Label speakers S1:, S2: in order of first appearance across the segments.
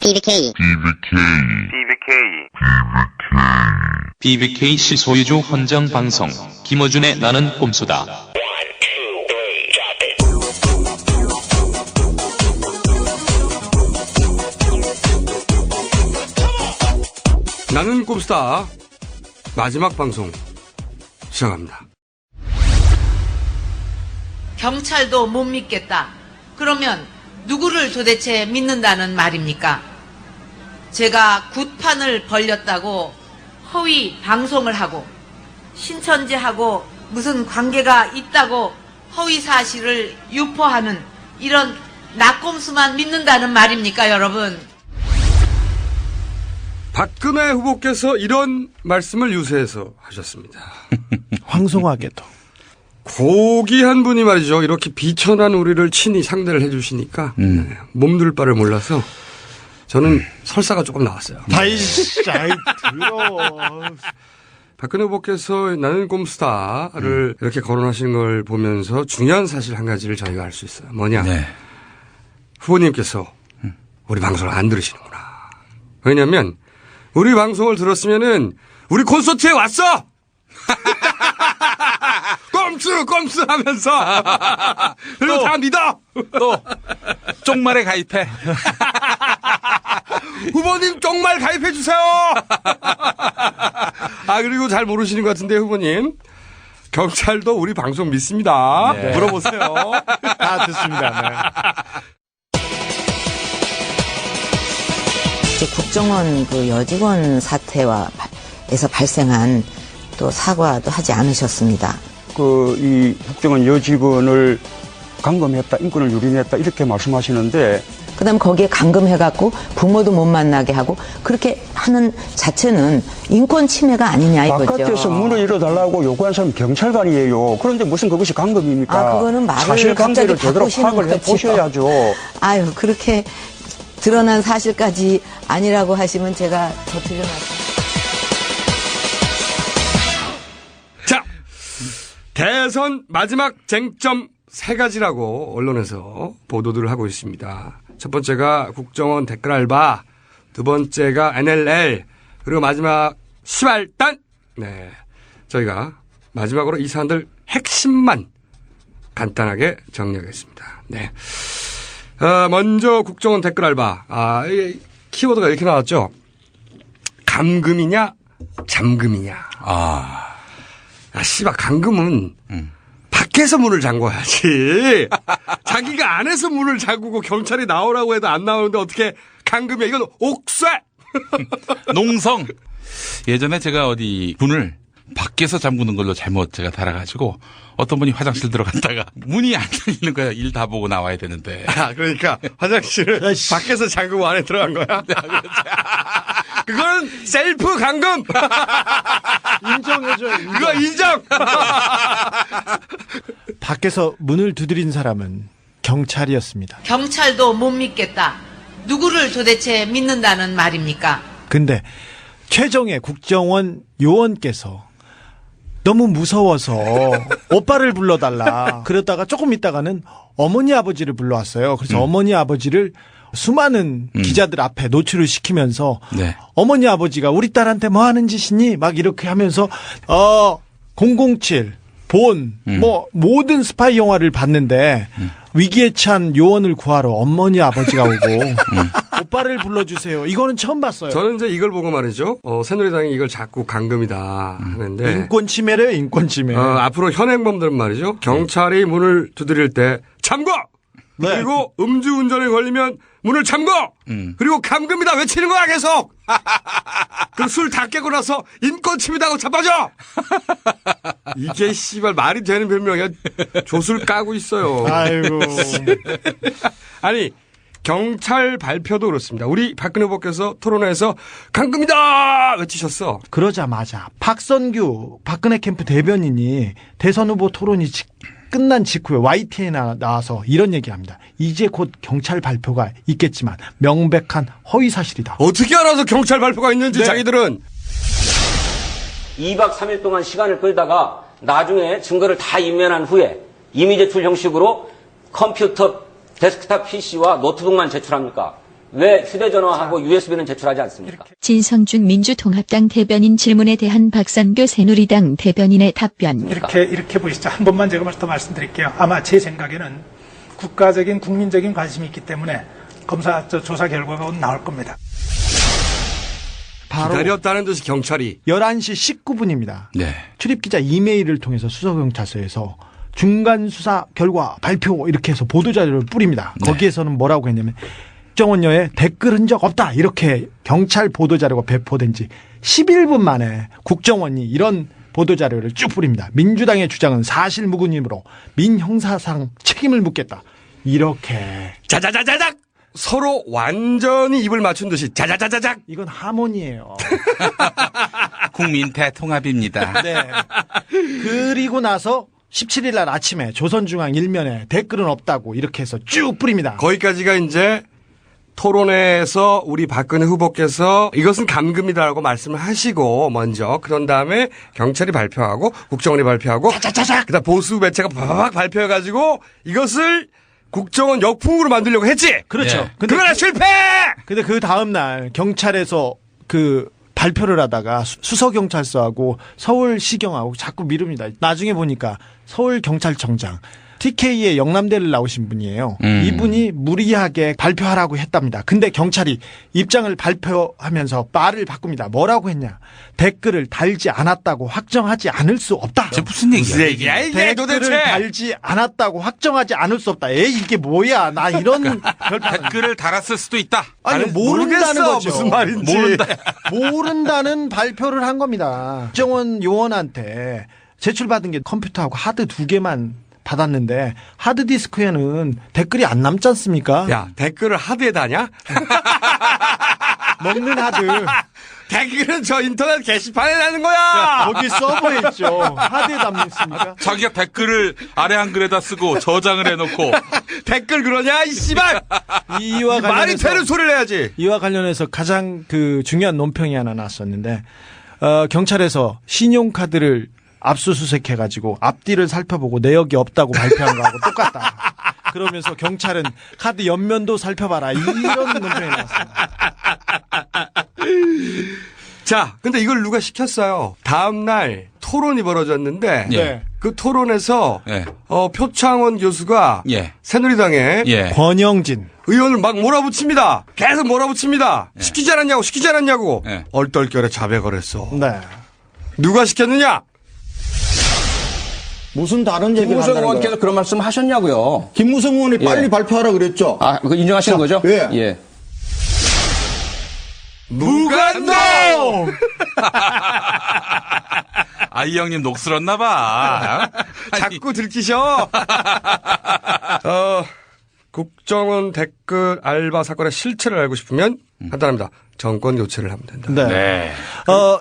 S1: BBK.
S2: BBKC 소유주 헌정 방송 김어준의 나는 꼼수다.
S3: 나는 꼼수다 마지막 방송 시작합니다.
S4: 경찰도 못 믿겠다. 그러면 누구를 도대체 믿는다는 말입니까? 제가 굿판을 벌렸다고 허위 방송을 하고 신천지하고 무슨 관계가 있다고 허위 사실을 유포하는 이런 낙꼼수만 믿는다는 말입니까, 여러분?
S3: 박근혜 후보께서 이런 말씀을 유세해서 하셨습니다.
S5: 황송하게도.
S3: 고귀한 분이 말이죠. 이렇게 비천한 우리를 친히 상대를 해 주시니까 몸둘 바를 몰라서 저는 설사가 조금 나왔어요.
S5: 아이, 들어.
S3: 박근혜 후보께서 나는 꼼수다를 이렇게 거론하시는 걸 보면서 중요한 사실 한 가지를 저희가 알 수 있어요. 뭐냐.
S6: 네.
S3: 후보님께서 우리 방송을 안 들으시는구나. 왜냐하면 우리 방송을 들었으면은 우리 콘서트에 왔어! 꼼수 하면서. 그리고 다 믿어!
S6: 또 쪽말에 가입해.
S3: 후보님 쪽말 가입해 주세요! 아, 그리고 잘 모르시는 것 같은데 후보님. 경찰도 우리 방송 믿습니다.
S6: 네.
S3: 물어보세요.
S5: 다 듣습니다. 네.
S7: 국정원 그 여직원 사태에서 발생한 또 사과도 하지 않으셨습니다.
S8: 이 국정원 여직원을 감금했다, 인권을 유린했다 이렇게 말씀하시는데
S7: 그다음 거기에 감금해갖고 부모도 못 만나게 하고 그렇게 하는 자체는 인권 침해가 아니냐 이거죠.
S8: 바깥에서 문을 열어달라고 요구한 사람이 경찰관이에요. 그런데 무슨 그것이 감금입니까?
S7: 아, 그거는 말을
S8: 사실관계를
S7: 갑자기
S8: 제대로
S7: 바꾸시는
S8: 파악을 해보셔야죠.
S7: 아유, 그렇게 드러난 사실까지 아니라고 하시면 제가 더 틀려놨습니다.
S3: 자, 대선 마지막 쟁점 3가지라고 언론에서 보도들을 하고 있습니다. 첫 번째가 국정원 댓글 알바, 두 번째가 NLL, 그리고 마지막 시발단. 네, 저희가 마지막으로 이 사안들 핵심만 간단하게 정리하겠습니다. 네. 먼저 국정원 댓글 알바. 이 키워드가 이렇게 나왔죠. 감금이냐, 잠금이냐. 씨발, 감금은 밖에서 문을 잠궈야지. 자기가 안에서 문을 잠그고 경찰이 나오라고 해도 안 나오는데 어떻게 감금이야. 이건 옥쇄.
S6: 농성. 예전에 제가 어디 문을 밖에서 잠그는 걸로 잘못 제가 달아가지고 어떤 분이 화장실 들어갔다가 문이 안 열리는 거야. 일 다 보고 나와야 되는데.
S3: 그러니까 화장실을 밖에서 잠그고 안에 들어간 거야? 그건 셀프 감금.
S5: 인정해줘요.
S3: 그거 인정.
S5: 밖에서 문을 두드린 사람은 경찰이었습니다.
S4: 경찰도 못 믿겠다. 누구를 도대체 믿는다는 말입니까?
S5: 근데 최정의 국정원 요원께서 너무 무서워서 오빠를 불러달라. 그러다가 조금 있다가는 어머니 아버지를 불러왔어요. 그래서 어머니 아버지를 수많은 기자들 앞에 노출을 시키면서
S6: 네.
S5: 어머니 아버지가 우리 딸한테 뭐 하는 짓이니? 막 이렇게 하면서 007, 본, 모든 스파이 영화를 봤는데 위기에 처한 요원을 구하러 어머니 아버지가 오고 오빠를 불러주세요. 이거는 처음 봤어요.
S3: 저는 이제 이걸 보고 말이죠. 새누리당이 이걸 자꾸 감금이다 하는데.
S5: 인권 침해래요, 인권 침해.
S3: 앞으로 현행범들은 말이죠. 경찰이 문을 두드릴 때 잠궈!
S5: 네.
S3: 그리고 음주운전에 걸리면 문을 잠궈! 그리고 감금이다 외치는 거야 계속! 그럼 술 다 깨고 나서 인권 침해다고 자빠져! 이게 씨발 말이 되는 변명이야. 조술 까고 있어요.
S5: 아이고.
S3: 아니 경찰 발표도 그렇습니다. 우리 박근혜 후보께서 토론회에서 감금이다 외치셨어.
S5: 그러자마자 박선규 박근혜 캠프 대변인이 대선 후보 토론이 끝난 직후에 YTN에 나와서 이런 얘기합니다. 이제 곧 경찰 발표가 있겠지만 명백한 허위 사실이다.
S3: 어떻게 알아서 경찰 발표가 있는지. 네. 자기들은
S9: 2박 3일 동안 시간을 끌다가 나중에 증거를 다 인면한 후에 이미 제출 형식으로 컴퓨터 데스크탑 PC와 노트북만 제출합니까? 왜 휴대전화하고 USB는 제출하지 않습니까?
S1: 진성준 민주통합당 대변인 질문에 대한 박선교 새누리당 대변인의 답변.
S10: 이렇게 보시죠. 한 번만 제가 더 말씀드릴게요. 아마 제 생각에는 국가적인 국민적인 관심이 있기 때문에 조사 결과가 나올 겁니다.
S5: 바로
S3: 기다렸다는 듯이 경찰이
S5: 11시 19분입니다.
S6: 네.
S5: 출입기자 이메일을 통해서 수서경찰서에서 중간 수사 결과 발표 이렇게 해서 보도자료를 뿌립니다.
S6: 네.
S5: 거기에서는 뭐라고 했냐면 국정원녀의 댓글 흔적 없다 이렇게 경찰 보도자료가 배포된 지 11분 만에 국정원이 이런 보도자료를 쭉 뿌립니다. 민주당의 주장은 사실무근이므로 민형사상 책임을 묻겠다. 이렇게
S3: 자자자자작 서로 완전히 입을 맞춘 듯이 자자자자작
S5: 이건 하모니예요.
S6: 국민 대통합입니다.
S5: 네. 그리고 나서 17일 날 아침에 조선중앙 일면에 댓글은 없다고 이렇게 해서 쭉 뿌립니다.
S3: 거기까지가 이제 토론회에서 우리 박근혜 후보께서 이것은 감금이다라고 말씀을 하시고 먼저 그런 다음에 경찰이 발표하고 국정원이 발표하고 그다음 보수 매체가 바박 발표해가지고 이것을 국정원 역풍으로 만들려고 했지.
S5: 그렇죠.
S6: 네.
S5: 근데
S3: 그러나 실패.
S5: 근데 그 다음 날 경찰에서 그 발표를 하다가 수서경찰서하고 서울시경하고 자꾸 미룹니다. 나중에 보니까 서울경찰청장 TK의 영남대를 나오신 분이에요. 이분이 무리하게 발표하라고 했답니다. 근데 경찰이 입장을 발표하면서 말을 바꿉니다. 뭐라고 했냐. 댓글을 달지 않았다고 확정하지 않을 수 없다.
S6: 저 무슨
S3: 얘기야 이게
S5: 댓글을
S3: 도대체.
S5: 달지 않았다고 확정하지 않을 수 없다. 에이 이게 뭐야. 나 이런
S6: 댓글을 달았을 수도 있다.
S5: 아니 모른다는
S3: 모르겠어,
S5: 거죠.
S3: 무슨 말인지.
S5: 모른다는 발표를 한 겁니다. 국정원 요원한테 제출받은 게 컴퓨터하고 하드 2개만 받았는데 하드디스크에는 댓글이 안 남지 않습니까?
S3: 야 댓글을 하드에 다냐?
S5: 먹는 하드.
S3: 댓글은 저 인터넷 게시판에 다는 거야.
S5: 거기 서버에 있죠. 하드에 담습니까?
S6: 자기가 댓글을 아래 한글에다 쓰고 저장을 해놓고
S3: 댓글 그러냐 이 씨발.
S5: 이와
S3: 말이 되는 소리를 해야지.
S5: 이와 관련해서 가장 그 중요한 논평이 하나 나왔었는데 경찰에서 신용카드를 압수수색해가지고 앞뒤를 살펴보고 내역이 없다고 발표한 거하고 똑같다. 그러면서 경찰은 카드 옆면도 살펴봐라. 이런 논평이 나왔습니다.
S3: 자, 근데 이걸 누가 시켰어요? 다음날 토론이 벌어졌는데
S6: 예.
S3: 그 토론에서
S6: 예.
S3: 표창원 교수가
S6: 예.
S3: 새누리당의
S6: 예.
S5: 권영진
S3: 의원을 막 몰아붙입니다. 계속 몰아붙입니다. 시키지 않았냐고.
S6: 예.
S3: 얼떨결에 자백을 했어.
S5: 네.
S3: 누가 시켰느냐?
S11: 무슨 다른 얘기를
S12: 김무성
S11: 한다는
S12: 의원께서
S11: 거예요?
S12: 그런 말씀 하셨냐고요.
S11: 김무성 의원이 빨리
S12: 예.
S11: 발표하라 그랬죠.
S12: 아, 그거 인정하시는 거죠?
S11: 예.
S12: 예.
S3: 무간도!
S6: 이 형님 녹슬었나 봐.
S3: 자꾸 들키셔. 국정원 댓글 알바 사건의 실체를 알고 싶으면 간단합니다. 정권 교체를 하면 된다.
S5: 네.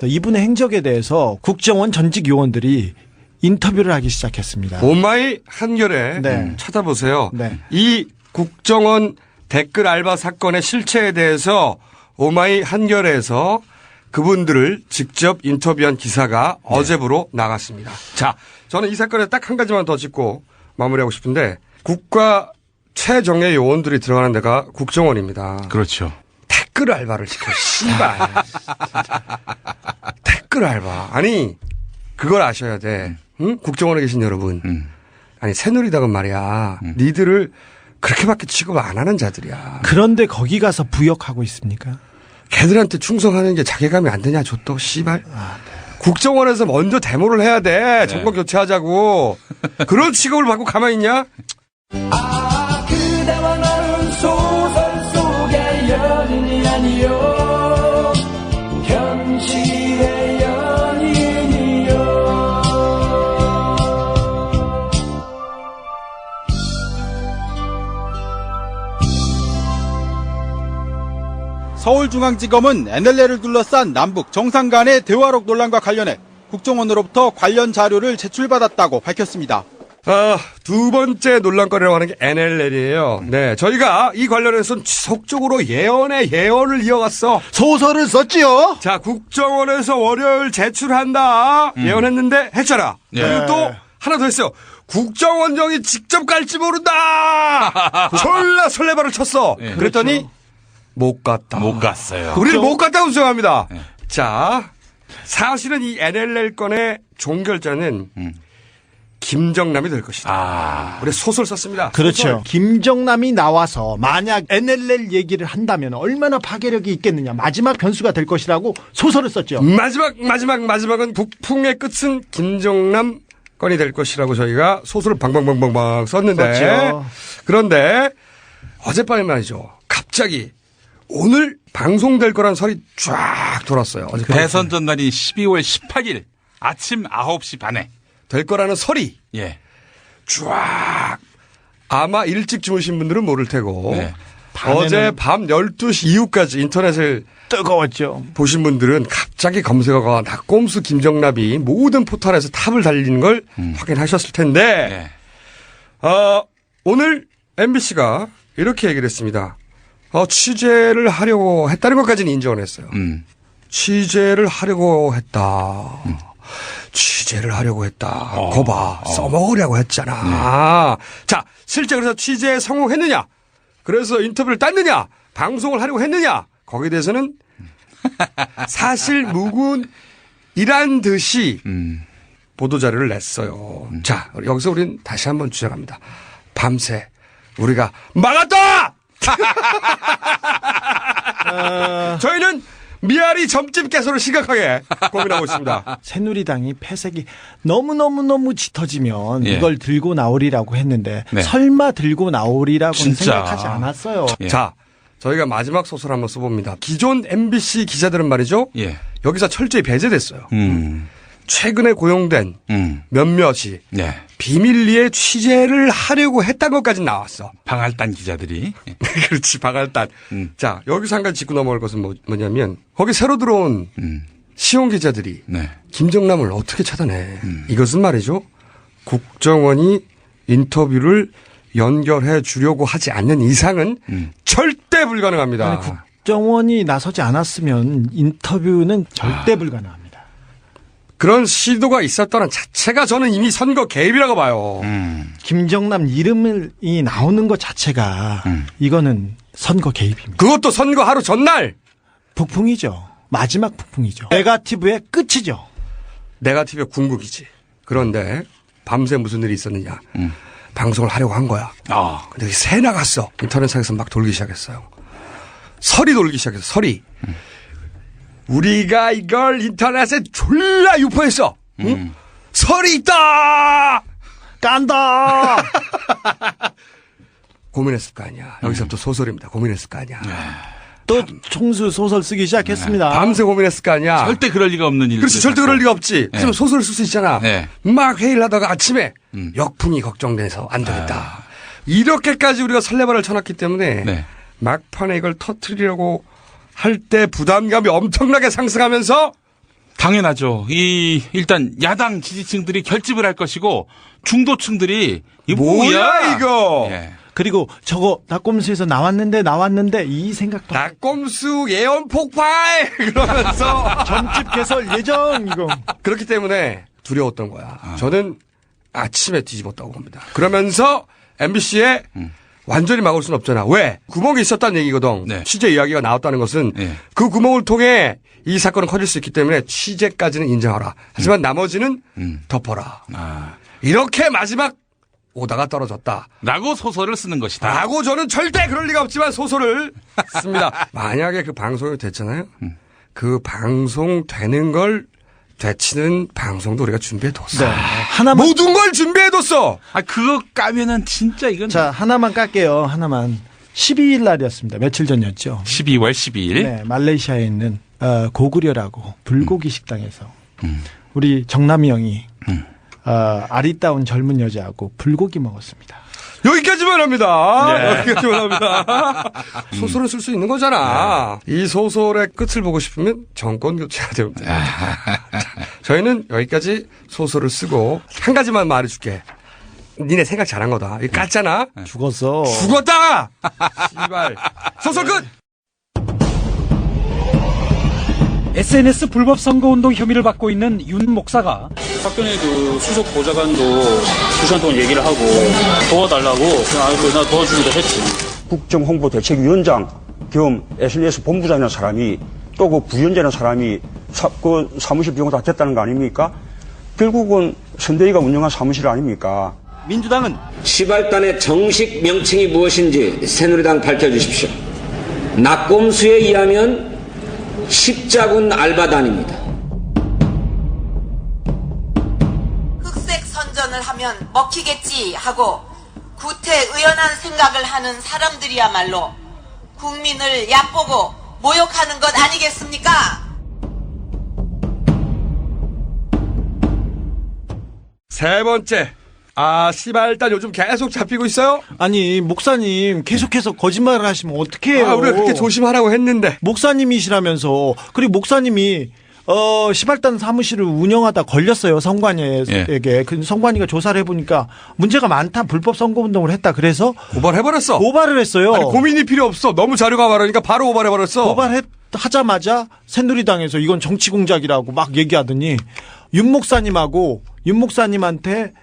S6: 네.
S5: 이분의 행적에 대해서 국정원 전직 요원들이 인터뷰를 하기 시작했습니다.
S3: 오마이 한겨레
S5: 네.
S3: 찾아보세요.
S5: 네.
S3: 이 국정원 댓글 알바 사건의 실체에 대해서 오마이 한겨레에서 그분들을 직접 인터뷰한 기사가 어제부로 나갔습니다. 자, 저는 이 사건에 딱 한 가지만 더 짚고 마무리하고 싶은데 국가 최정예 요원들이 들어가는 데가 국정원입니다.
S6: 그렇죠.
S3: 댓글 알바를 시켜. 씨발. 댓글 알바. 아니 그걸 아셔야 돼. 응? 국정원에 계신 여러분. 아니 새누리당은 말이야. 니들을 그렇게밖에 취급 안 하는 자들이야.
S5: 그런데 거기 가서 부역하고 있습니까?
S3: 걔들한테 충성하는 게 자괴감이 안 되냐 줬또 씨발. 국정원에서 먼저 데모를 해야 돼. 정권 교체하자고. 그런 취급을 받고 가만히 있냐?
S13: 그대와 나는 소설 속의 연인이 아니요 현실의 연인이요.
S14: 서울중앙지검은 NLL을 둘러싼 남북 정상 간의 대화록 논란과 관련해 국정원으로부터 관련 자료를 제출받았다고 밝혔습니다.
S3: 두 번째 논란거리라고 하는 게 NLL이에요. 네, 저희가 이 관련해서는 지속적으로 예언을 이어갔어.
S5: 소설을 썼지요.
S3: 자, 국정원에서 월요일 제출한다. 예언했는데 했잖아.
S6: 예.
S3: 그리고 또 하나 더 했어요. 국정원장이 직접 갈지 모른다. 졸라 설레발을 쳤어.
S6: 예.
S3: 그랬더니
S5: 그렇죠.
S3: 못 갔다.
S6: 못 갔어요.
S3: 우리는 못 갔다고 주장합니다. 네. 자, 사실은 이 NLL 건의 종결자는 김정남이 될 것이다. 우리 소설 썼습니다.
S5: 그렇죠.
S3: 소설.
S5: 김정남이 나와서 만약 NLL 얘기를 한다면 얼마나 파괴력이 있겠느냐. 마지막 변수가 될 것이라고 소설을 썼죠.
S3: 마지막은 북풍의 끝은 김정남 건이 될 것이라고 저희가 소설을 방방방방방 썼는데
S5: 그렇죠.
S3: 그런데 어젯밤에 말이죠. 갑자기 오늘 방송될 거란 설이 쫙 돌았어요.
S6: 대선 전날인 12월 18일 아침 9시 반에
S3: 될 거라는 설이
S6: 예.
S3: 쫙 아마 일찍 주무신 분들은 모를 테고
S6: 네.
S3: 어제 밤 12시 이후까지 인터넷을
S5: 뜨거웠죠.
S3: 보신 분들은 갑자기 검색어가 낙곰수 김정남이 모든 포털에서 탑을 달리는 걸 확인하셨을 텐데 오늘 MBC가 이렇게 얘기를 했습니다. 취재를 하려고 했다는 것까지는 인정을 했어요. 취재를 하려고 했다. 취재를 하려고 했다. 거봐. 써먹으려고 했잖아. 자, 실제 그래서 취재에 성공했느냐? 그래서 인터뷰를 땄느냐? 방송을 하려고 했느냐? 거기에 대해서는 사실 무근이란 듯이 보도자료를 냈어요. 자, 여기서 우리는 다시 한번 주장합니다. 밤새 우리가 막았다! 저희는 미아리 점집 개소를 심각하게 고민하고 있습니다.
S5: 새누리당이 패색이 너무 짙어지면
S6: 예.
S5: 이걸 들고 나오리라고 했는데
S6: 네.
S5: 설마 들고 나오리라고는
S6: 진짜.
S5: 생각하지 않았어요.
S6: 예.
S3: 자, 저희가 마지막 소설 한번 써봅니다. 기존 MBC 기자들은 말이죠.
S6: 예.
S3: 여기서 철저히 배제됐어요. 최근에 고용된 몇몇이
S6: 네.
S3: 비밀리에 취재를 하려고 했다는 것까지 나왔어.
S6: 방할단 기자들이.
S3: 그렇지, 방할단. 자, 여기서 한 가지 짚고 넘어갈 것은 뭐냐면 거기 새로 들어온 시온 기자들이
S6: 네.
S3: 김정남을 어떻게 찾아내. 이것은 말이죠. 국정원이 인터뷰를 연결해 주려고 하지 않는 이상은 절대 불가능합니다.
S5: 아니, 국정원이 나서지 않았으면 인터뷰는 절대 불가능합니다.
S3: 그런 시도가 있었다는 자체가 저는 이미 선거 개입이라고 봐요.
S5: 김정남 이름이 나오는 것 자체가 이거는 선거 개입입니다.
S3: 그것도 선거 하루 전날.
S5: 북풍이죠. 마지막 북풍이죠. 네거티브의 끝이죠.
S3: 네거티브의 궁극이지. 그런데 밤새 무슨 일이 있었느냐. 방송을 하려고 한 거야. 근데 새 나갔어. 인터넷상에서 막 돌기 시작했어요. 설이 돌기 시작했어. 설이. 우리가 이걸 인터넷에 졸라 유포했어. 응? 설이 있다.
S5: 깐다.
S3: 고민했을 거 아니야. 여기서부터 소설입니다. 고민했을 거 아니야.
S5: 또 총수 소설 쓰기 시작했습니다.
S3: 밤새 고민했을 거 아니야.
S6: 절대 그럴 리가 없는 일.
S3: 그렇지. 절대 그럴 리가 없지. 하지만 소설을 쓸 수 있잖아.
S6: 네.
S3: 막 회의를 하다가 아침에 역풍이 걱정돼서 안 되겠다. 이렇게까지 우리가 설레발을 쳐놨기 때문에
S6: 네.
S3: 막판에 이걸 터뜨리려고 할 때 부담감이 엄청나게 상승하면서
S6: 당연하죠. 일단 야당 지지층들이 결집을 할 것이고 중도층들이
S3: 뭐야 이거.
S6: 예.
S5: 그리고 저거 낙곰수에서 나왔는데 이 생각도
S3: 낙곰수 예언 폭발 그러면서
S5: 점집 개설 예정 이거.
S3: 그렇기 때문에 두려웠던 거야. 저는 아침에 뒤집었다고 봅니다. 그러면서 MBC에 완전히 막을 수는 없잖아. 왜? 구멍이 있었다는 얘기거든.
S6: 네.
S3: 취재 이야기가 나왔다는 것은
S6: 네.
S3: 그 구멍을 통해 이 사건은 커질 수 있기 때문에 취재까지는 인정하라. 하지만 나머지는 덮어라. 이렇게 마지막 오다가 떨어졌다.
S6: 라고 소설을 쓰는 것이다.
S3: 라고 저는 절대 그럴 리가 없지만 소설을 씁니다. 만약에 그 방송이 됐잖아요. 그 방송 되는 걸 되치는 방송도 우리가 준비해뒀어.
S5: 네. 하나만
S3: 모든 걸 준비해뒀어.
S6: 그거 까면은 진짜 이건.
S5: 자, 하나만 깔게요. 하나만. 12일 날이었습니다. 며칠 전이었죠.
S6: 12월 12일.
S5: 네, 말레이시아에 있는 고구려라고 불고기 식당에서 우리 정남이 형이 아리따운 젊은 여자하고 불고기 먹었습니다.
S3: 여기까지만 합니다.
S5: 네.
S3: 여기까지만 합니다. 소설을 쓸 수 있는 거잖아. 네. 이 소설의 끝을 보고 싶으면 정권 교체가 됩니다. 저희는 여기까지 소설을 쓰고 한 가지만 말해줄게. 니네 생각 잘한 거다. 이거 깠잖아.
S5: 죽었어.
S3: 죽었다. 씨발. 소설 끝.
S15: SNS 불법 선거운동 혐의를 받고 있는 윤 목사가
S16: 박근혜 그 수석 보좌관도 2시간 동안 얘기를 하고 도와달라고 나 도와주기로 했지.
S8: 국정홍보대책위원장 겸 SNS 본부장이라는 사람이 또 그 부위원장이라는 사람이 그 사무실 비용 다 됐다는 거 아닙니까? 결국은 선대위가 운영한 사무실 아닙니까?
S14: 민주당은
S9: 시발단의 정식 명칭이 무엇인지 새누리당 밝혀주십시오. 낙곰수에 의하면 십자군 알바단입니다.
S4: 흑색 선전을 하면 먹히겠지 하고 구태의연한 생각을 하는 사람들이야말로 국민을 얕보고 모욕하는 것 아니겠습니까?
S3: 세 번째. 시발단 요즘 계속 잡히고 있어요?
S5: 아니, 목사님, 계속해서 거짓말을 하시면 어떡해요?
S3: 우리가 그렇게 조심하라고 했는데.
S5: 목사님이시라면서. 그리고 목사님이, 시발단 사무실을 운영하다 걸렸어요, 성관이에게.
S6: 예.
S5: 그 성관이가 조사를 해보니까 문제가 많다, 불법 선거운동을 했다. 그래서.
S3: 고발해버렸어.
S5: 고발을 했어요.
S3: 아니, 고민이 필요 없어. 너무 자료가 많으니까 바로 고발해버렸어.
S5: 고발하자마자 새누리당에서 이건 정치 공작이라고 막 얘기하더니 윤 목사님한테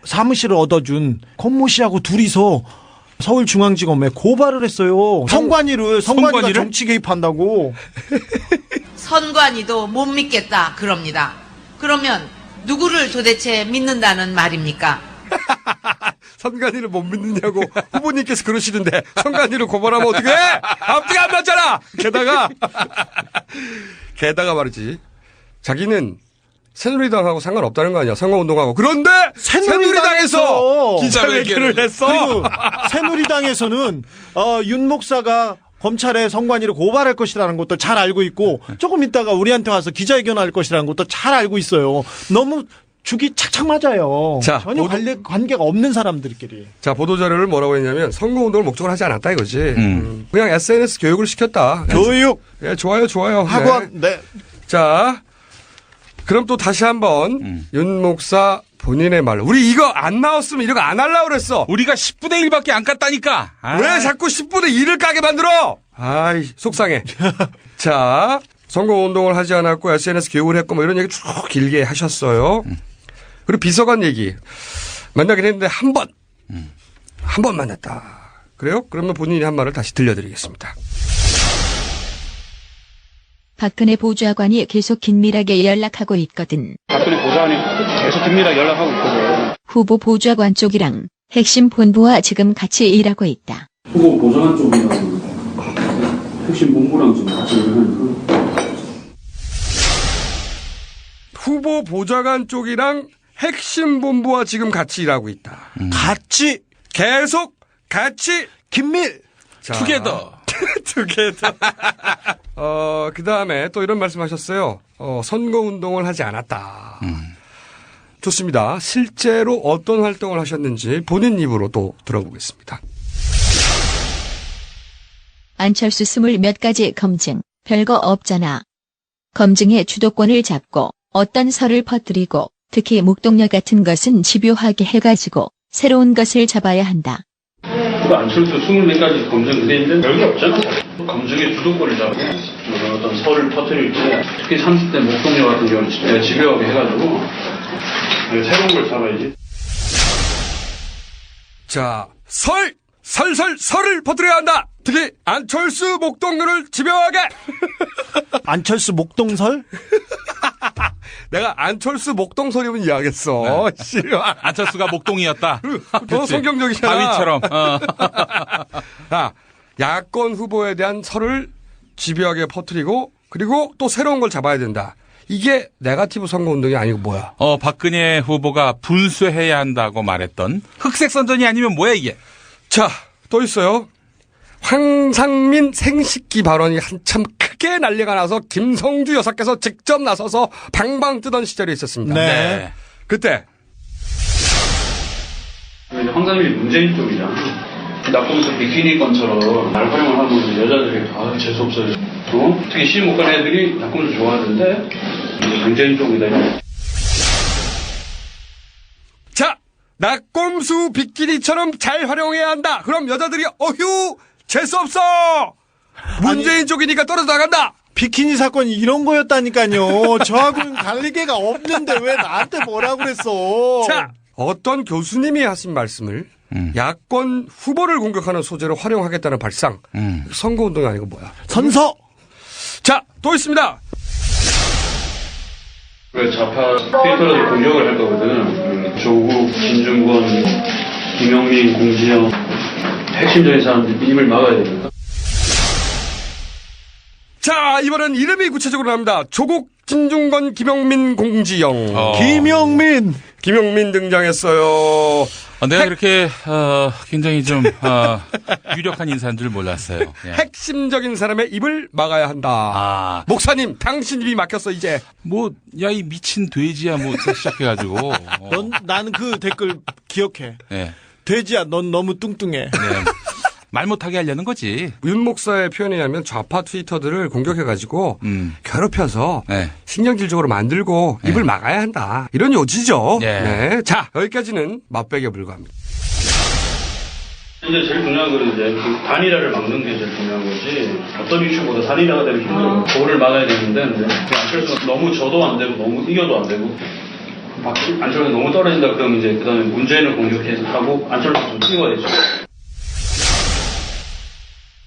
S5: 사무실을 얻어준 권모 씨하고 둘이서 서울중앙지검에 고발을 했어요. 성관이가 정치 개입한다고.
S4: 선관위도 못 믿겠다 그럽니다. 그러면 누구를 도대체 믿는다는 말입니까?
S3: 선관위를 못 믿느냐고 후보님께서 그러시는데 선관위를 고발하면 어떻게 해? 앞뒤가 안 맞잖아. 게다가 말이지. 자기는 새누리당하고 상관없다는 거 아니야. 선거운동하고. 그런데 새누리당에서 기자회견을 했어.
S5: 그리고 새누리당에서는 윤 목사가 검찰에 성관이를 고발할 것이라는 것도 잘 알고 있고 조금 있다가 우리한테 와서 기자회견할 것이라는 것도 잘 알고 있어요. 너무 죽이 착착 맞아요. 전혀 관계가 없는 사람들끼리.
S3: 자, 보도자료를 뭐라고 했냐면 선거운동을 목적으로 하지 않았다 이거지. 그냥 SNS 교육을 시켰다.
S5: 교육.
S3: 예, 좋아요.
S5: 학원. 네.
S3: 자, 그럼 또 다시 한번 윤 목사 본인의 말로 우리 이거 안 나왔으면 이런 거 안 하려고 그랬어.
S6: 우리가 10분의 1밖에 안 깠다니까.
S3: 왜 자꾸 10분의 1을 까게 만들어? 아이, 속상해. 자, 선거운동을 하지 않았고 SNS 교육을 했고 뭐 이런 얘기 쭉 길게 하셨어요. 그리고 비서관 얘기. 만나긴 했는데 한 번 만났다. 그래요? 그러면 본인이 한 말을 다시 들려드리겠습니다.
S1: 박근혜 보좌관이 계속 긴밀하게 연락하고 있거든.
S16: 박근혜 보좌관이 계속 긴밀하게 연락하고 있거든.
S1: 후보 보좌관 쪽이랑 핵심 본부와 지금 같이 일하고 있다.
S16: 후보 보좌관 쪽이랑 핵심 본부랑 좀 같이 일하는
S3: 후보 보좌관 쪽이랑 핵심 본부와 지금 같이 일하고 있다. 계속 같이
S5: 긴밀.
S6: 투게더.
S3: 투게더. 그 다음에 또 이런 말씀 하셨어요. 선거운동을 하지 않았다. 좋습니다. 실제로 어떤 활동을 하셨는지 본인 입으로 또 들어보겠습니다.
S1: 안철수 20몇 가지 검증, 별거 없잖아. 검증의 주도권을 잡고 어떤 설을 퍼뜨리고 특히 목동녀 같은 것은 집요하게 해가지고 새로운 것을 잡아야 한다.
S16: 그 안철수 20몇 가지 검증 의뢰인데 별게 없잖아. 검증의 주도권을 잡고 어떤 설을 퍼뜨릴 때 특히 30대 목동녀 같은 경우는 집요하게 해가지고 새로운 걸 잡아야지.
S3: 자, 설을 퍼뜨려야 한다. 특히 안철수 목동녀를 집요하게.
S5: 안철수 목동설?
S3: 내가 안철수 목동설이면 이해하겠어.
S6: 네. 안철수가 목동이었다.
S3: 더 성경적이잖아.
S6: 다윗처럼.
S3: 야권 후보에 대한 설을 집요하게 퍼뜨리고 그리고 또 새로운 걸 잡아야 된다. 이게 네거티브 선거운동이 아니고 뭐야?
S6: 박근혜 후보가 분수해야 한다고 말했던 흑색 선전이 아니면 뭐야 이게?
S3: 자, 또 있어요. 황상민 생식기 발언이 한참 크게 난리가 나서 김성주 여사께서 직접 나서서 방방 뜨던 시절이 있었습니다.
S5: 네.
S3: 그때
S16: 황상민이 문재인 쪽이잖아. 낙곰수 비키니 건처럼 날 활용을 하고 여자들이 재수없어요. 특히 시집 못 가는 애들이 낙곰수 좋아하는데 문재인 쪽이다.
S3: 자, 낙곰수 비키니처럼 잘 활용해야 한다. 그럼 여자들이 어휴 재수없어. 문재인 쪽이니까 떨어져 나간다.
S5: 비키니 사건이 이런 거였다니까요. 저하고는 관계가 없는데 왜 나한테 뭐라고 그랬어.
S3: 자, 어떤 교수님이 하신 말씀을 야권 후보를 공격하는 소재로 활용하겠다는 발상. 선거운동이 아니고 뭐야?
S5: 선서!
S3: 자, 또 있습니다.
S16: 좌파 트위터라도 공격을 할 거거든. 조국, 진중권, 김영민, 공지영 핵심적인 사람들 입을 막아야 됩니다.
S3: 자, 이번엔 이름이 구체적으로 나옵니다. 조국, 진중권, 김영민, 공지영. 김영민 등장했어요.
S6: 내가 그렇게 굉장히 좀 유력한 인사인 줄 몰랐어요. 예.
S3: 핵심적인 사람의 입을 막아야 한다. 목사님, 당신 입이 막혔어 이제.
S6: 뭐, 야, 이 미친 돼지야, 뭐, 시작해가지고.
S5: 나는 그 댓글 기억해.
S6: 네.
S5: 돼지야, 넌 너무 뚱뚱해.
S6: 네. 말 못하게 하려는 거지.
S3: 윤 목사의 표현에 의하면 좌파 트위터들을 공격해가지고 괴롭혀서 신경질적으로 만들고 입을 막아야 한다. 이런 요지죠. 네. 자, 여기까지는 맛배기에 불과합니다.
S16: 이제 제일 중요한 건 이제 그 단일화를 막는 게 제일 중요한 거지. 어떤 이슈보다 단일화가 되면 힘들어요. 그거를 막아야 되는데 안철수가 너무 져도 안 되고 너무 이겨도 안 되고 안철수가 너무 떨어진다 그러면 이제 그다음에 문재인을 공격해서 하고 안철수 좀 찍어야죠.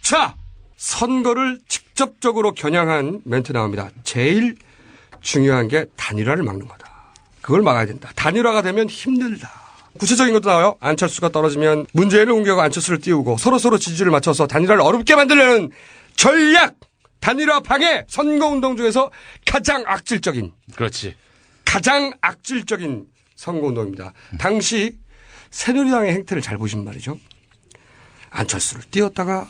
S3: 자, 선거를 직접적으로 겨냥한 멘트 나옵니다. 제일 중요한 게 단일화를 막는 거다. 그걸 막아야 된다. 단일화가 되면 힘들다. 구체적인 것도 나와요. 안철수가 떨어지면 문재인을 공격하고 안철수를 띄우고 서로서로 지지를 맞춰서 단일화를 어렵게 만들려는 전략! 단일화 방해! 선거운동 중에서 가장 악질적인.
S6: 그렇지.
S3: 가장 악질적인 선거운동입니다. 당시 새누리당의 행태를 잘 보시면 말이죠. 안철수를 띄웠다가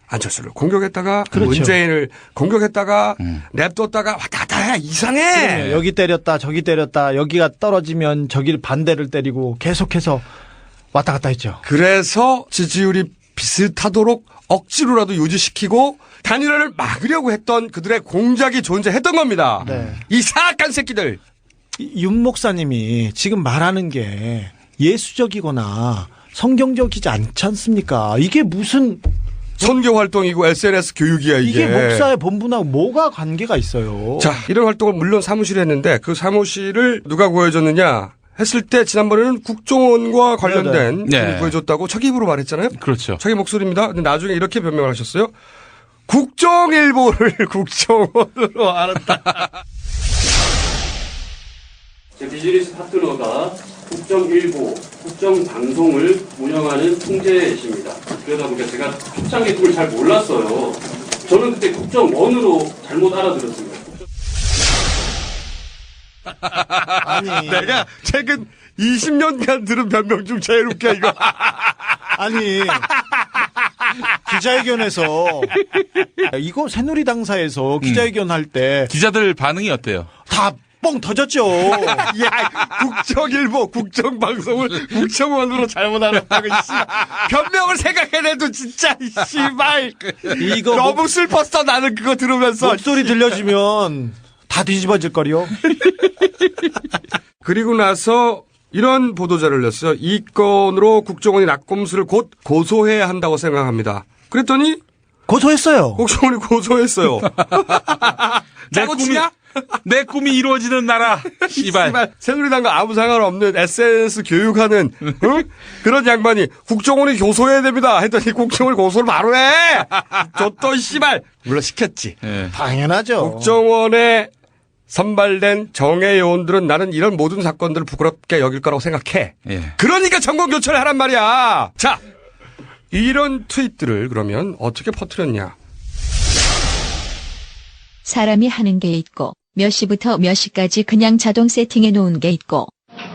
S3: 안철수를 공격했다가 그렇죠. 문재인을 공격했다가 냅뒀다가 왔다 갔다 해. 이상해.
S5: 그럼요. 여기 때렸다 저기 때렸다 여기가 떨어지면 저기를 반대를 때리고 계속해서 왔다 갔다 했죠.
S3: 그래서 지지율이 비슷하도록 억지로라도 유지시키고 단일화를 막으려고 했던 그들의 공작이 존재했던 겁니다.
S5: 네.
S3: 이 사악한 새끼들.
S5: 윤 목사님이 지금 말하는 게 예수적이거나 성경적이지 않지 않습니까? 이게 무슨
S3: 선교 활동이고 SNS 교육이야 이게.
S5: 이게 목사의 본분하고 뭐가 관계가 있어요.
S3: 자, 이런 활동을 물론 사무실에 했는데 그 사무실을 누가 구해줬느냐 했을 때 지난번에는 국정원과 관련된
S6: 네.
S3: 구해줬다고 자기 입으로 말했잖아요.
S6: 그렇죠.
S3: 자기 목소리입니다. 근데 나중에 이렇게 변명을 하셨어요. 국정일보를 국정원으로 알았다.
S16: 제 비즈니스 파트너가 국정일보, 국정방송을 운영하는 통제십니다. 그러다 보니까 제가 초창기 그걸 잘 몰랐어요. 저는 그때 국정원으로 잘못 알아들었습니다.
S5: 아니
S3: 내가 최근 20년간 들은 변명 중 제일 웃겨 이거.
S5: 아니 기자회견에서 이거 새누리당사에서 기자회견 할 때
S6: 기자들 반응이 어때요?
S5: 다 뻥 터졌죠.
S3: 야, 국정일보, 국정방송을 국정원으로 잘못 알았다고, 이씨. 변명을 생각해내도 진짜, 이씨발.
S5: 이거
S3: 너무 슬펐어, 나는 그거 들으면서.
S5: 목소리 들려주면 다 뒤집어질 거리요.
S3: 그리고 나서 이런 보도자를 냈어요. 이 건으로 국정원이 낙검수를 곧 고소해야 한다고 생각합니다. 그랬더니
S5: 고소했어요.
S3: 국정원이 고소했어요. 짜고치냐?
S6: 내 꿈이 이루어지는 나라. 씨발.
S3: 새누리당과 아무 상관없는 SNS 교육하는 응? 그런 양반이 국정원이 고소해야 됩니다 했더니 국정원이 고소를 바로 해. 저또 씨발. 물론 시켰지.
S6: 네.
S5: 당연하죠.
S3: 국정원에 선발된 정예 요원들은 나는 이런 모든 사건들을 부끄럽게 여길 거라고 생각해.
S6: 네.
S3: 그러니까 정권 교체를 하란 말이야. 자, 이런 트윗들을 그러면 어떻게 퍼뜨렸냐.
S1: 사람이 하는 게 있고 몇 시부터 몇 시까지 그냥 자동 세팅해 놓은 게 있고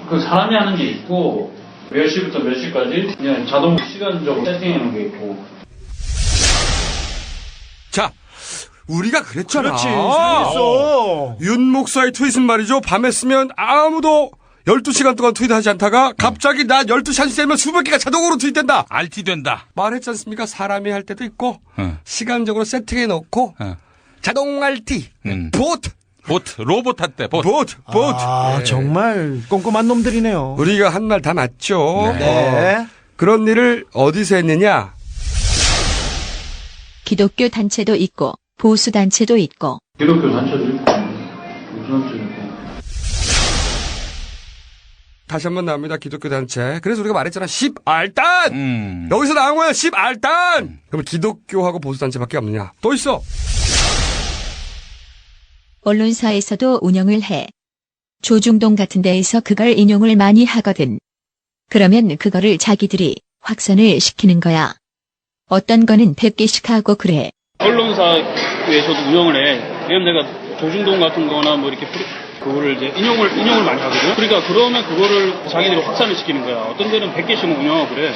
S16: 그 사람이 하는 게 있고 몇 시부터 몇 시까지 그냥 자동 시간적으로 세팅해 놓은 게 있고.
S3: 자, 우리가 그랬잖아.
S5: 그렇지. 잘했어.
S3: 윤 목사의 트윗은 말이죠. 밤에 쓰면 아무도 12시간 동안 트윗하지 않다가 갑자기 나 12시 1시 되면 수백 개가 자동으로 트윗된다.
S6: RT 된다.
S3: 말했지 않습니까? 사람이 할 때도 있고 시간적으로 세팅해 놓고 자동 RT,
S6: 보트, 로봇 할 때, 보트.
S5: 아,
S3: 네.
S5: 정말 꼼꼼한 놈들이네요.
S3: 우리가 한 말 다 맞죠?
S5: 네.
S3: 그런 일을 어디서 했느냐?
S1: 기독교 단체도 있고 보수 단체도 있고
S16: 기독교 단체도 있고 무슨 단체도 있고.
S3: 다시 한번 나옵니다. 기독교 단체. 그래서 우리가 말했잖아. 10알단! 여기서 나온 거야. 10알단! 그럼 기독교하고 보수단체밖에 없느냐. 또 있어.
S1: 언론사에서도 운영을 해. 조중동 같은 데에서 그걸 인용을 많이 하거든. 그러면 그거를 자기들이 확산을 시키는 거야. 어떤 거는 100개씩 하고 그래.
S16: 언론사에서도 운영을 해. 왜냐면 내가 조중동 같은 거나 뭐 이렇게 그거를 이제 인용을 많이 하거든. 그러니까 그러면 그거를 자기들이 확산을 시키는 거야. 어떤 데는 100개씩 운영하고 그래.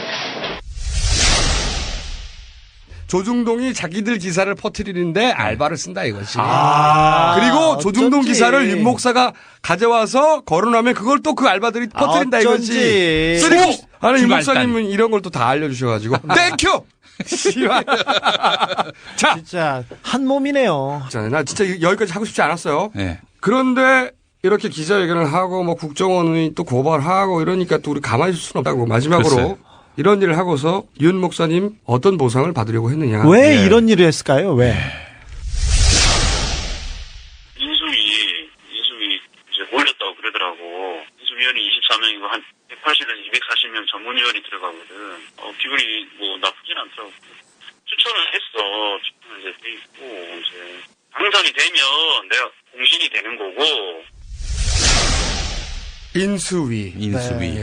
S3: 조중동이 자기들 기사를 퍼뜨리는데 알바를 쓴다 이거지. 그리고 조중동
S5: 어쩐지.
S3: 기사를 윤 목사가 가져와서 거론하면 그걸 또 그 알바들이 퍼뜨린다
S5: 어쩐지.
S3: 이거지. 쓰리고. 아니 윤 목사님은 이런 걸 또 다 알려주셔가지고. 땡큐. 자,
S5: 진짜 한 몸이네요.
S3: 자, 나 진짜 여기까지 하고 싶지 않았어요.
S6: 네.
S3: 그런데 이렇게 기자회견을 하고 뭐 국정원이 또 고발하고 이러니까 또 우리 가만히 있을 수는 없다고 마지막으로.
S6: 글쎄.
S3: 이런 일을 하고서 윤 목사님 어떤 보상을 받으려고 했느냐.
S5: 왜 이런 일을 했을까요? 왜?
S17: 인수위 이제 몰렸다고 그러더라고. 인수위원이 24명이고 한 180에서 240명 전문위원이 들어가거든. 비율이 뭐 나쁘진 않더라고. 추천을 했어. 추천을 이제 돼 있고 이제 당선이 되면 내가 공신이 되는 거고.
S3: 인수위.
S6: 인수위.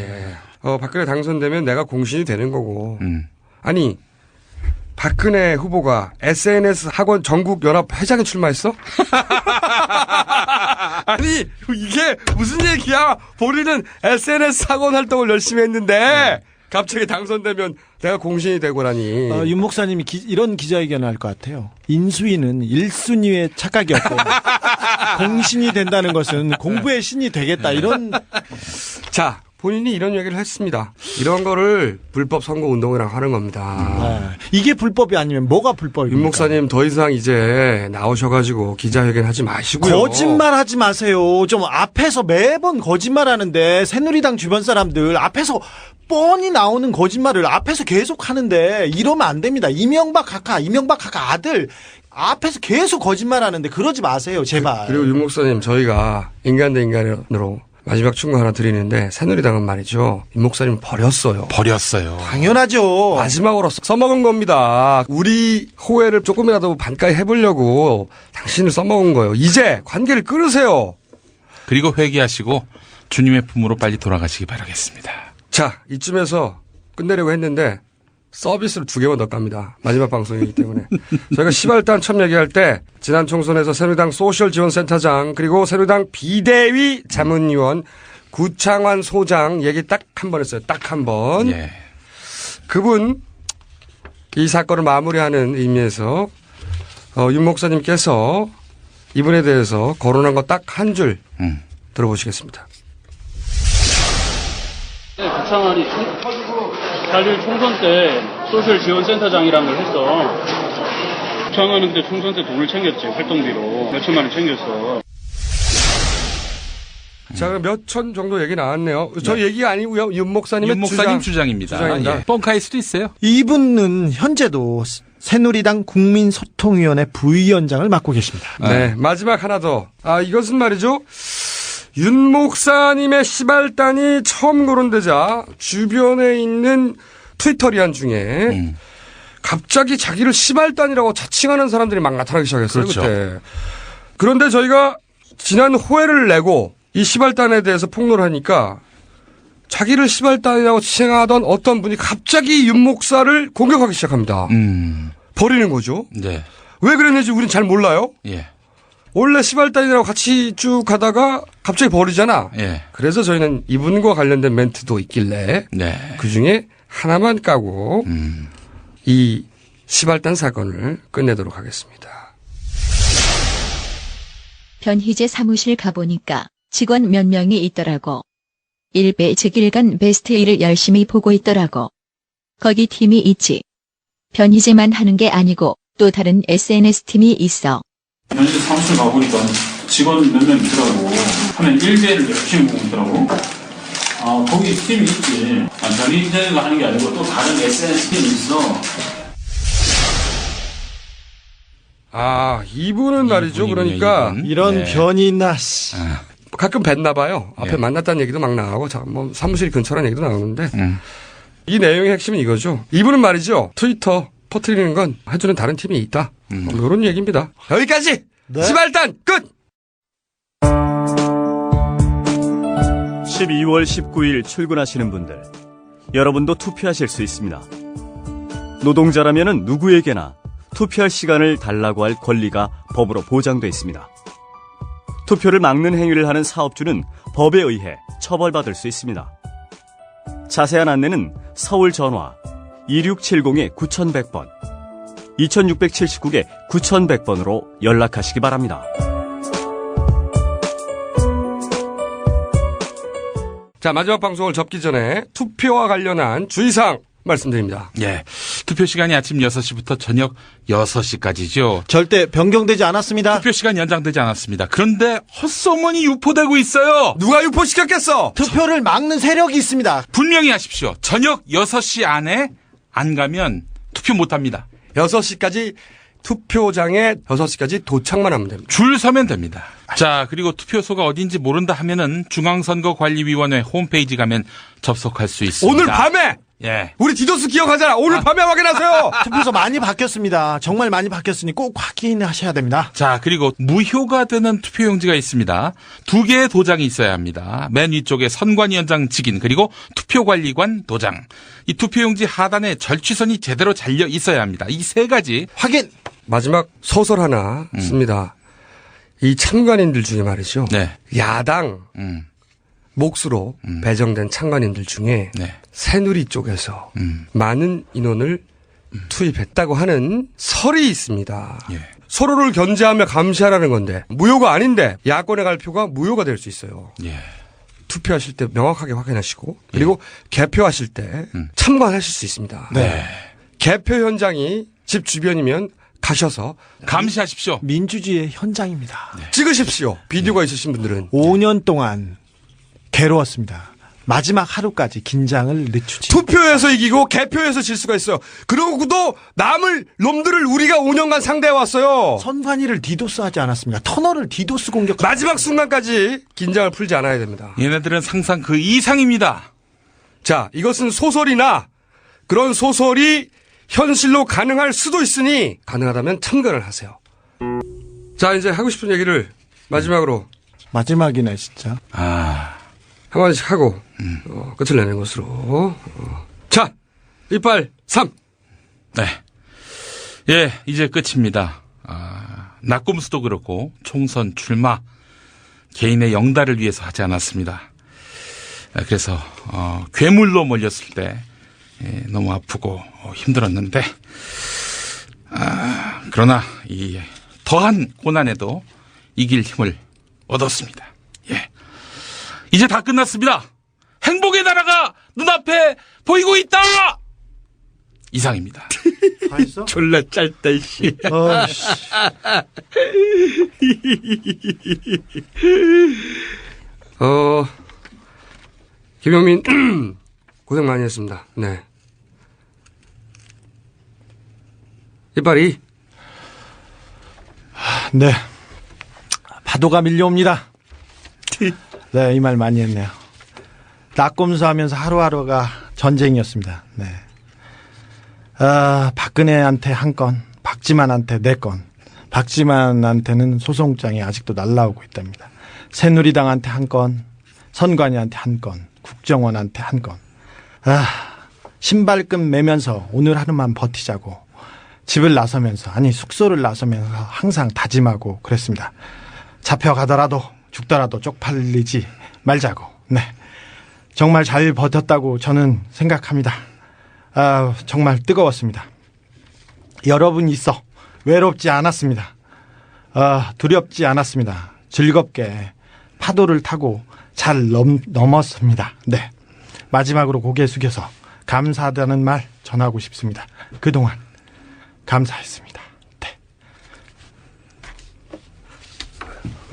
S3: 박근혜 당선되면 내가 공신이 되는 거고. 아니, 박근혜 후보가 SNS 학원 전국 연합 회장에 출마했어? 아니, 이게 무슨 얘기야? 본인은 SNS 학원 활동을 열심히 했는데, 갑자기 당선되면 내가 공신이 되고라니.
S5: 윤 목사님이 이런 기자회견을 할 것 같아요. 인수위는 1순위의 착각이었고, 공신이 된다는 것은 공부의 신이 되겠다. 이런.
S3: 자. 본인이 이런 얘기를 했습니다. 이런 거를 불법 선거 운동이라고 하는 겁니다.
S5: 이게 불법이 아니면 뭐가 불법입니까?
S3: 윤 목사님 더 이상 이제 나오셔가지고 기자회견 하지 마시고요.
S5: 거짓말하지 마세요. 좀 앞에서 매번 거짓말하는데 새누리당 주변 사람들 앞에서 뻔히 나오는 거짓말을 앞에서 계속 하는데 이러면 안 됩니다. 이명박 각하 아들 앞에서 계속 거짓말하는데 그러지 마세요. 제발.
S3: 그리고 윤 목사님 저희가 인간 대 인간으로 마지막 충고 하나 드리는데 새누리당은 말이죠. 윤 목사님 버렸어요.
S5: 당연하죠.
S3: 마지막으로 써먹은 겁니다. 우리 호혜를 조금이라도 반가이 해보려고 당신을 써먹은 거예요. 이제 관계를 끊으세요.
S6: 그리고 회개하시고 주님의 품으로 빨리 돌아가시기 바라겠습니다.
S3: 자, 이쯤에서 끝내려고 했는데 서비스를 2개만 더 깝니다. 마지막 방송이기 때문에. 저희가 시발단 처음 얘기할 때 지난 총선에서 새누리당 소셜지원센터장 그리고 새누리당 비대위 자문위원 구창환 소장 얘기 딱 한 번 했어요. 딱 한 번.
S6: 예.
S3: 그분 이 사건을 마무리하는 의미에서 윤 목사님께서 이분에 대해서 거론한 거 딱 한 줄 들어보시겠습니다.
S16: 구창환이 자기를 총선 때 소셜지원센터장이라는 걸 했어. 구창환은 그때 총선 때 돈을 챙겼지. 활동비로. 몇 천만 원 챙겼어.
S3: 자, 몇 천 정도 얘기 나왔네요. 저 얘기가 아니고요. 윤 목사님의
S6: 윤 목사님 주장입니다. 예. 뻥카일 수도 있어요.
S5: 이분은 현재도 새누리당 국민소통위원회 부위원장을 맡고 계십니다.
S3: 네. 마지막 하나 더. 이것은 말이죠. 윤 목사님의 시발단이 처음 거론되자 주변에 있는 트위터리안 중에 갑자기 자기를 시발단이라고 자칭하는 사람들이 막 나타나기 시작했어요.
S6: 그렇죠.
S3: 그때. 그런데 저희가 지난 호혜를 내고 이 시발단에 대해서 폭로를 하니까 자기를 시발단이라고 지칭하던 어떤 분이 갑자기 윤 목사를 공격하기 시작합니다. 버리는 거죠.
S6: 네.
S3: 왜 그랬는지 우린 잘 몰라요.
S6: 예.
S3: 원래 시발단이라고 같이 쭉 가다가 갑자기 버리잖아.
S6: 예.
S3: 그래서 저희는 이분과 관련된 멘트도 있길래 그중에 하나만 까고 이 시발단 사건을 끝내도록 하겠습니다.
S1: 변희재 사무실 가보니까 직원 몇 명이 있더라고. 일배 즉일간 베스트 1을 열심히 보고 있더라고. 거기 팀이 있지. 변희재만 하는 게 아니고 또 다른 SNS 팀이 있어.
S16: 변희재 사무실 가보니까 직원 몇 명 있더라고. 하면 1대를 열심히 보고 있더라고. 거기 팀이 있지. 변희재가 하는 게 아니고 또 다른 SNS 팀이 있어.
S3: 이분은 말이죠. 그러니까
S5: 이런 변이나
S3: 가끔 뵀나 봐요. 앞에
S6: 예.
S3: 만났다는 얘기도 막 나가고 뭐 사무실 근처라는 얘기도 나오는데 이 내용의 핵심은 이거죠. 이분은 말이죠. 트위터 퍼뜨리는 건 해주는 다른 팀이 있다. 뭐 이런 얘기입니다. 여기까지.
S5: 네.
S3: 시발단 끝.
S18: 12월 19일 출근하시는 분들, 여러분도 투표하실 수 있습니다. 노동자라면 누구에게나 투표할 시간을 달라고 할 권리가 법으로 보장돼 있습니다. 투표를 막는 행위를 하는 사업주는 법에 의해 처벌받을 수 있습니다. 자세한 안내는 서울 전화 2670-9100번, 2679-9100번으로 연락하시기 바랍니다.
S3: 자, 마지막 방송을 접기 전에 투표와 관련한 주의사항 말씀드립니다.
S6: 예. 투표 시간이 아침 6시부터 저녁 6시까지죠.
S5: 절대 변경되지 않았습니다.
S6: 투표 시간 연장되지 않았습니다. 그런데 헛소문이 유포되고 있어요.
S3: 누가 유포시켰겠어?
S5: 투표를 막는 세력이 있습니다.
S6: 분명히 하십시오. 저녁 6시 안에 안 가면 투표 못 합니다.
S3: 6시까지 투표장에 6시까지 도착만 하면 됩니다.
S6: 줄 서면 됩니다. 자, 그리고 투표소가 어딘지 모른다 하면은 중앙선거관리위원회 홈페이지 가면 접속할 수 있습니다.
S3: 오늘 밤에!
S6: 예.
S3: 우리 디도스 기억하잖아. 오늘 밤에 확인하세요.
S5: 투표소 많이 바뀌었습니다. 정말 많이 바뀌었으니 꼭 확인하셔야 됩니다.
S6: 자, 그리고 무효가 되는 투표용지가 있습니다. 2개의 도장이 있어야 합니다. 맨 위쪽에 선관위원장 직인 그리고 투표관리관 도장. 이 투표용지 하단에 절취선이 제대로 잘려 있어야 합니다. 이 3가지
S5: 확인.
S3: 마지막 소설 하나 씁니다. 이 참관인들 중에 말이죠.
S6: 네.
S3: 야당 몫으로 배정된 참관인들 중에
S6: 네.
S3: 새누리 쪽에서 많은 인원을 투입했다고 하는 설이 있습니다.
S6: 예.
S3: 서로를 견제하며 감시하라는 건데 무효가 아닌데 야권의 갈표가 무효가 될 수 있어요.
S6: 예.
S3: 투표하실 때 명확하게 확인하시고 그리고 개표하실 때 참관하실 수 있습니다.
S5: 네.
S3: 개표 현장이 집 주변이면 가셔서
S6: 감시하십시오.
S5: 민주주의의 현장입니다.
S3: 찍으십시오. 비디오가 있으신 분들은.
S5: 5년 동안 괴로웠습니다. 마지막 하루까지 긴장을 늦추지.
S3: 투표에서 이기고 개표에서 질 수가 있어요. 그러고도 남을 놈들을 우리가 5년간 상대해왔어요.
S5: 선관위를 디도스하지 않았습니다. 터널을 디도스 공격.
S3: 마지막 순간까지 긴장을 풀지 않아야 됩니다.
S6: 얘네들은 상상 그 이상입니다.
S3: 자, 이것은 소설이나 그런 소설이 현실로 가능할 수도 있으니 가능하다면 참관을 하세요. 자, 이제 하고 싶은 얘기를 마지막으로.
S5: 마지막이네 진짜.
S3: 한마디씩 하고 끝을 내는 것으로. 자, 1, 3.
S6: 네. 예, 이제 끝입니다. 낙곰수도 그렇고 총선 출마 개인의 영달을 위해서 하지 않았습니다. 그래서 괴물로 몰렸을 때 너무 아프고 힘들었는데 그러나 이 더한 고난에도 이길 힘을 얻었습니다. 예. 이제 다 끝났습니다. 행복의 나라가 눈앞에 보이고 있다! 이상입니다.
S3: 졸라 짧다, 이씨. 김영민, 고생 많이 했습니다. 네. 이빨이.
S5: 네. 파도가 밀려옵니다. 네, 이 말 많이 했네요. 낙검수 하면서 하루하루가 전쟁이었습니다. 네. 박근혜한테 한 건, 박지만한테 4건, 박지만한테는 소송장이 아직도 날라오고 있답니다. 새누리당한테 한 건, 선관위한테 한 건, 국정원한테 한 건. 신발끈 매면서 오늘 하루만 버티자고 집을 나서면서, 아니 숙소를 나서면서 항상 다짐하고 그랬습니다. 잡혀가더라도 죽더라도 쪽팔리지 말자고. 네, 정말 잘 버텼다고 저는 생각합니다. 정말 뜨거웠습니다. 여러분 있어 외롭지 않았습니다. 두렵지 않았습니다. 즐겁게 파도를 타고 잘 넘었습니다. 네, 마지막으로 고개 숙여서 감사하다는 말 전하고 싶습니다. 그동안 감사했습니다. 네.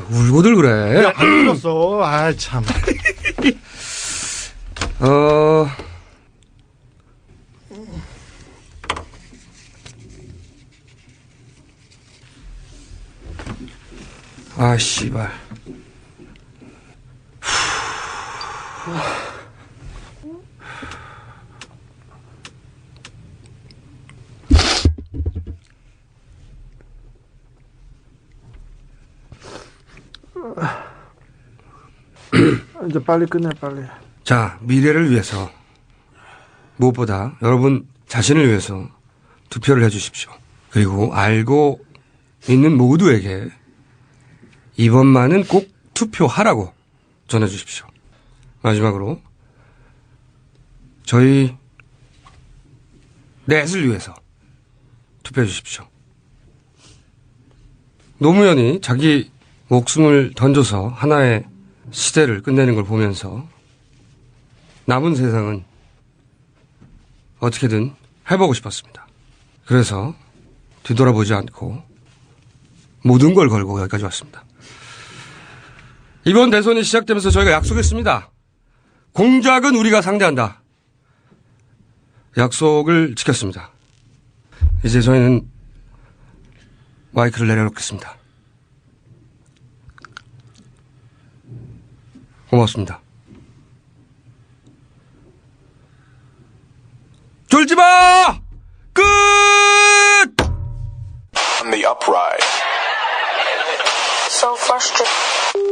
S3: 울고들 그래.
S5: 안 울었어. 참.
S3: 씨발.
S5: 이제 빨리 끝내, 빨리.
S19: 자, 미래를 위해서 무엇보다 여러분 자신을 위해서 투표를 해주십시오. 그리고 알고 있는 모두에게 이번만은 꼭 투표하라고 전해주십시오. 마지막으로 저희 넷을 위해서 투표해 주십시오. 노무현이 자기 목숨을 던져서 하나의 시대를 끝내는 걸 보면서 남은 세상은 어떻게든 해보고 싶었습니다. 그래서 뒤돌아보지 않고 모든 걸 걸고 여기까지 왔습니다. 이번 대선이 시작되면서 저희가 약속했습니다. 공작은 우리가 상대한다. 약속을 지켰습니다. 이제 저희는 마이크를 내려놓겠습니다. 고맙습니다. 졸지 마! 끝!
S20: On the upright.
S21: So frustrated.